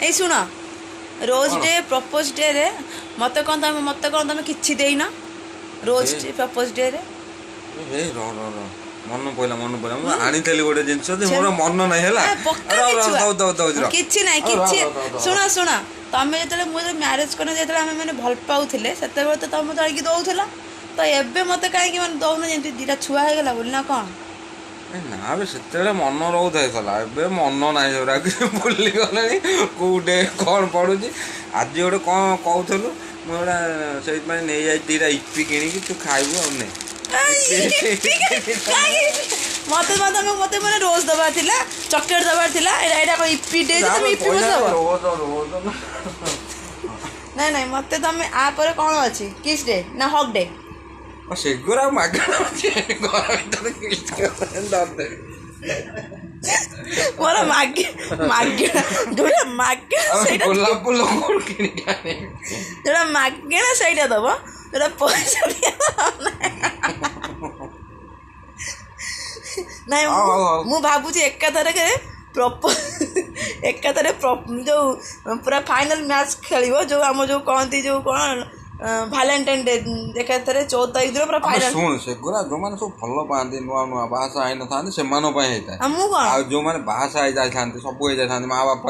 ए सुन rose day propose day रे मत कौन तुम किछि देइना रोज डे प्रपोज डे रे ए रो रो रो मन पइला मैं आनी तेली गोटे जिंस जे मोर मन नै हैला किछि नै किछि सुना सुना तमे जतले मु मैरिज करने जतले हम माने भल पाउथिले सेते बेर त तमे जाई दउथला तो एबे मते काहे कि माने दउन जेंति दीटा छुआ हे गेला बोलना कोन ना बे सेते मन रोथला एबे मन नै जोरा भूली गलनी कोडे कोन पडुची आज गोटे कोन कहउथलु मोरा सेइत माने नै जाई दीटा इपी किनी कि तू खाइबो आ नै मते मते माने रोज दबार थिला चॉकलेट दबार थिला एडा को इपी दे तुम इपी मत दबो नहीं नहीं मते तमे आ पर कोन अछि किस डे ना हक डे सेगुरा मागना अछि घर भीतर किस दर दे मोरा मागे मागे जोड़ा मागे सेटा गोलाप फूल कोन किनी खाने जोड़ा मागे ना सेटा दबो जोड़ा पैसा दिया नहीं मु भाबुची एकाथरे के प्रॉपर एकाथरे जो पूरा फाइनल मैच खेलिबो जो हम जो कहंती जो कोन वैलेंटाइन डे एकाथरे 14 तारिख दिन पूरा फाइनल सुन से गुरा जो माने सब भलो पांदी नुआ नुआ भाषा आइ न थांदी से मानो पय हेता हमु कोन आ जो माने भाषा आइ जाय थांदी सब कोइ जाय थांदी मां बाप